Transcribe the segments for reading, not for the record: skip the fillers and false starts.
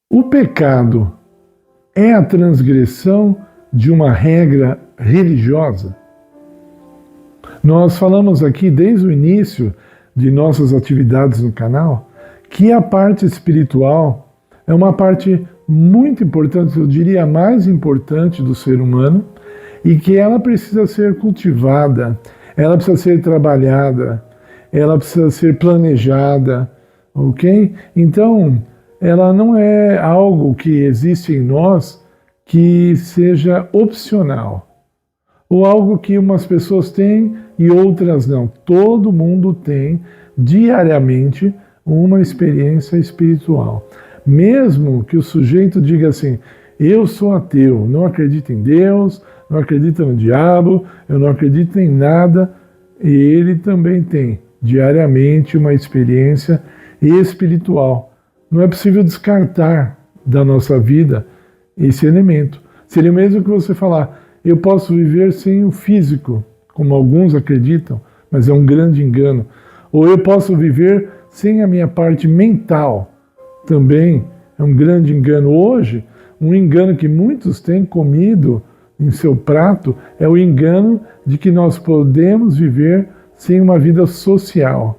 O pecado é a transgressão de uma regra religiosa? Nós falamos aqui desde o início de nossas atividades no canal que a parte espiritual é uma parte muito importante, eu diria a mais importante do ser humano, e que ela precisa ser cultivada, ela precisa ser trabalhada, ela precisa ser planejada, ok? Então, ela não é algo que existe em nós que seja opcional, ou algo que umas pessoas têm e outras não. Todo mundo tem diariamente uma experiência espiritual. Mesmo que o sujeito diga assim, eu sou ateu, não acredito em Deus, não acredito no diabo, eu não acredito em nada, e ele também tem diariamente uma experiência espiritual. Não é possível descartar da nossa vida esse elemento. Seria o mesmo que você falar, eu posso viver sem o físico, como alguns acreditam, mas é um grande engano. Ou eu posso viver sem a minha parte mental, também é um grande engano. Hoje, um engano que muitos têm comido em seu prato é o engano de que nós podemos viver sem uma vida social.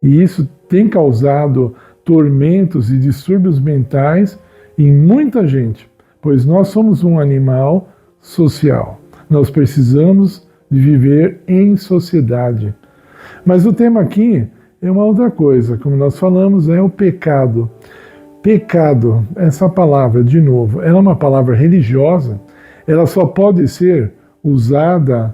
E isso tem causado tormentos e distúrbios mentais em muita gente, pois nós somos um animal social. Nós precisamos de viver em sociedade. Mas o tema aqui é uma outra coisa, como nós falamos, é o pecado. Pecado, essa palavra, de novo, ela é uma palavra religiosa, ela só pode ser usada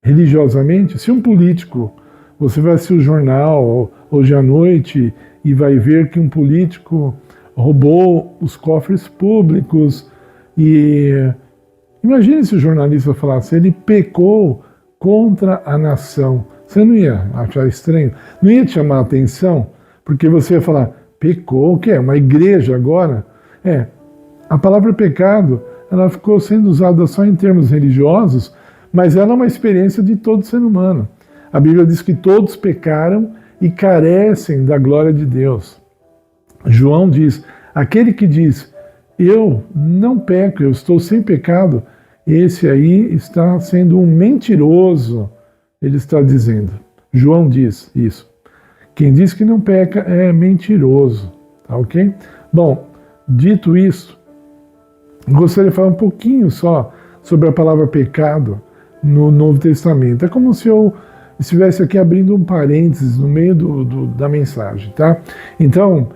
religiosamente se um político, você vai assistir o jornal hoje à noite e vai ver que um político roubou os cofres públicos e imagine se o jornalista falasse, ele pecou contra a nação. Você não ia achar estranho? Não ia te chamar a atenção? Porque você ia falar, pecou, o que é? Uma igreja agora? A palavra pecado, ela ficou sendo usada só em termos religiosos, mas ela é uma experiência de todo ser humano. A Bíblia diz que todos pecaram e carecem da glória de Deus. João diz, aquele que diz, eu não peco, eu estou sem pecado, esse aí está sendo um mentiroso, ele está dizendo. João diz isso. Quem diz que não peca é mentiroso, tá ok? Bom, dito isso, gostaria de falar um pouquinho só sobre a palavra pecado no Novo Testamento. É como se eu estivesse aqui abrindo um parênteses no meio da mensagem, tá? Então,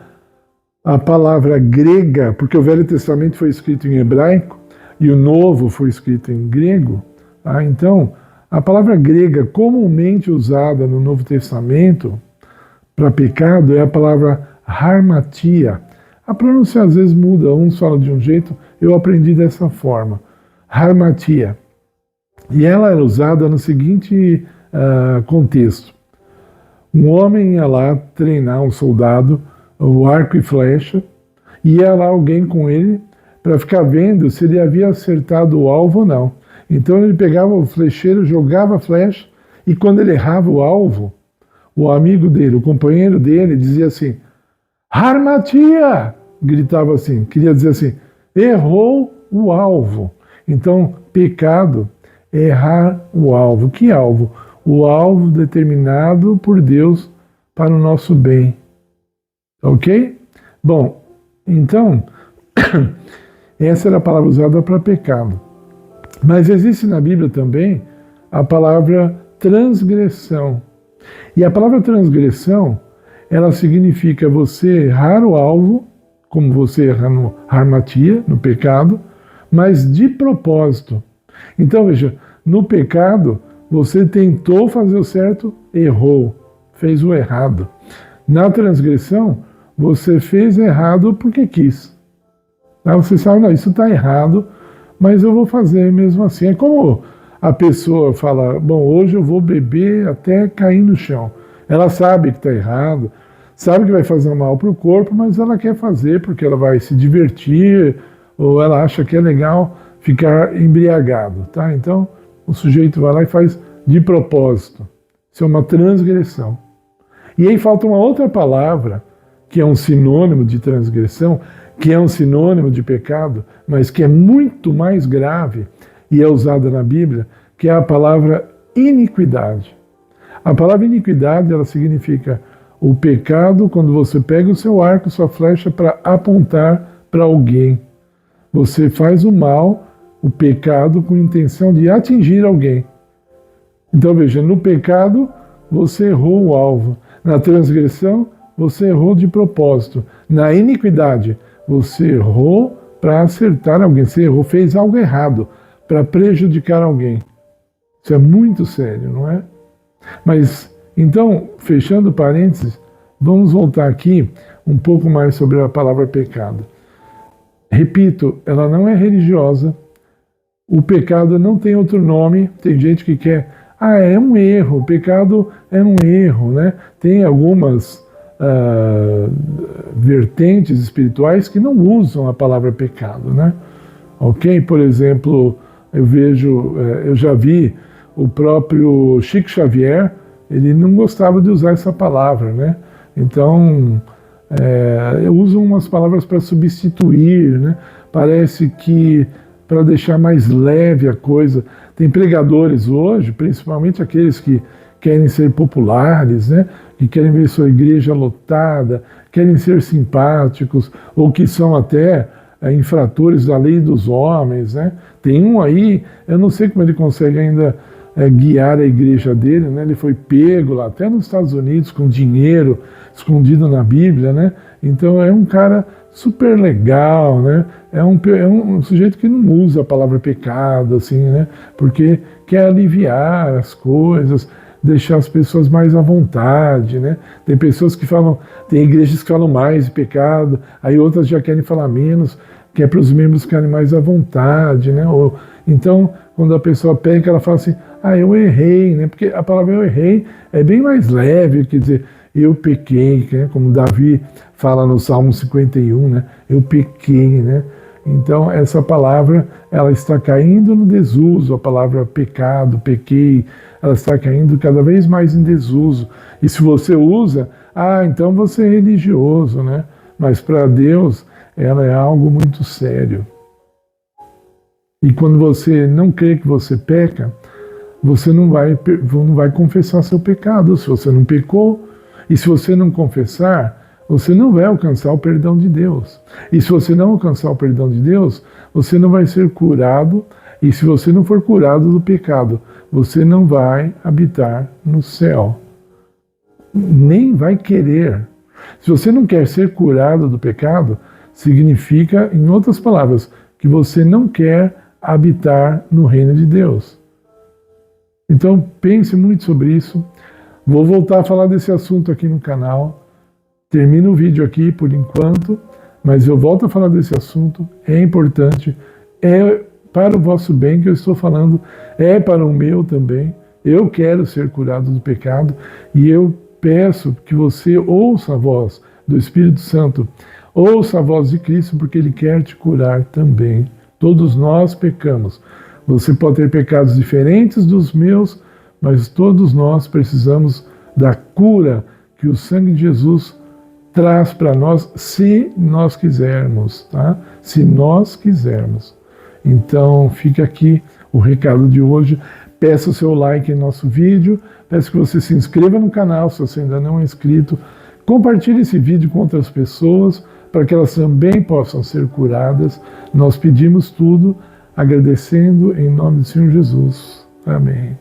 a palavra grega, porque o Velho Testamento foi escrito em hebraico e o Novo foi escrito em grego, tá? Então, a palavra grega comumente usada no Novo Testamento para pecado é a palavra harmatia. A pronúncia às vezes muda, uns falam de um jeito, eu aprendi dessa forma, harmatia. E ela era usada no seguinte contexto. Um homem ia lá treinar um soldado, o arco e flecha, e ia lá alguém com ele para ficar vendo se ele havia acertado o alvo ou não. Então ele pegava o flecheiro, jogava a flecha, e quando ele errava o alvo, o amigo dele, o companheiro dele, dizia assim, harmatia! Gritava assim, queria dizer assim, errou o alvo. Então, pecado é errar o alvo. Que alvo? O alvo determinado por Deus para o nosso bem. Ok? Bom, então, essa era a palavra usada para pecado. Mas existe na Bíblia também a palavra transgressão. E a palavra transgressão, ela significa você errar o alvo, como você erra no harmatia, no pecado, mas de propósito. Então, veja, no pecado, você tentou fazer o certo, errou, fez o errado. Na transgressão, você fez errado porque quis. Aí você sabe, não, isso está errado, mas eu vou fazer mesmo assim. É como a pessoa fala, bom, hoje eu vou beber até cair no chão. Ela sabe que está errado, sabe que vai fazer mal para o corpo, mas ela quer fazer porque ela vai se divertir, ou ela acha que é legal ficar embriagado, tá? Então, o sujeito vai lá e faz de propósito. Isso é uma transgressão. E aí falta uma outra palavra, que é um sinônimo de transgressão, que é um sinônimo de pecado, mas que é muito mais grave e é usada na Bíblia, que é a palavra iniquidade. A palavra iniquidade, ela significa o pecado quando você pega o seu arco, sua flecha para apontar para alguém. Você faz o mal, o pecado, com intenção de atingir alguém. Então veja, no pecado você errou o alvo. Na transgressão, você errou de propósito. Na iniquidade, você errou para acertar alguém. Você errou, fez algo errado para prejudicar alguém. Isso é muito sério, não é? Mas, então, fechando parênteses, vamos voltar aqui um pouco mais sobre a palavra pecado. Repito, ela não é religiosa. O pecado não tem outro nome. Tem gente que quer... é um erro, o pecado é um erro, né? Tem algumas vertentes espirituais que não usam a palavra pecado, né? Ok? Por exemplo, eu já vi o próprio Chico Xavier, ele não gostava de usar essa palavra, né? Então, usam umas palavras para substituir, né? Parece que para deixar mais leve a coisa. Tem pregadores hoje, principalmente aqueles que querem ser populares, né? Que querem ver sua igreja lotada, querem ser simpáticos, ou que são até infratores da lei dos homens, né? Tem um aí, eu não sei como ele consegue ainda guiar a igreja dele, né? Ele foi pego lá, até nos Estados Unidos, com dinheiro escondido na Bíblia, né? Então é um cara super legal, né? É um sujeito que não usa a palavra pecado, assim, né? Porque quer aliviar as coisas, deixar as pessoas mais à vontade, né? Tem pessoas que falam, tem igrejas que falam mais de pecado, aí outras já querem falar menos, que é para os membros ficarem mais à vontade, né? Então, quando a pessoa peca, ela fala assim, eu errei, né? Porque a palavra eu errei é bem mais leve, quer dizer, eu pequei, né? Como Davi fala no Salmo 51, né? Eu pequei, né? Então, essa palavra, ela está caindo no desuso, a palavra pecado, pequei, ela está caindo cada vez mais em desuso. E se você usa, então você é religioso, né? Mas para Deus, ela é algo muito sério. E quando você não crê que você peca, você não vai confessar seu pecado. Se você não pecou, e se você não confessar, você não vai alcançar o perdão de Deus. E se você não alcançar o perdão de Deus, você não vai ser curado. E se você não for curado do pecado, você não vai habitar no céu. Nem vai querer. Se você não quer ser curado do pecado, significa, em outras palavras, que você não quer habitar no reino de Deus. Então, pense muito sobre isso. Vou voltar a falar desse assunto aqui no canal. Termino o vídeo aqui por enquanto, mas eu volto a falar desse assunto. É importante, é para o vosso bem que eu estou falando, é para o meu também. Eu quero ser curado do pecado e eu peço que você ouça a voz do Espírito Santo, ouça a voz de Cristo, porque Ele quer te curar também. Todos nós pecamos. Você pode ter pecados diferentes dos meus, mas todos nós precisamos da cura que o sangue de Jesus traz para nós, se nós quisermos, tá? Se nós quisermos. Então, fica aqui o recado de hoje. Peça o seu like em nosso vídeo, peço que você se inscreva no canal, se você ainda não é inscrito. Compartilhe esse vídeo com outras pessoas, para que elas também possam ser curadas. Nós pedimos tudo, agradecendo em nome do Senhor Jesus. Amém.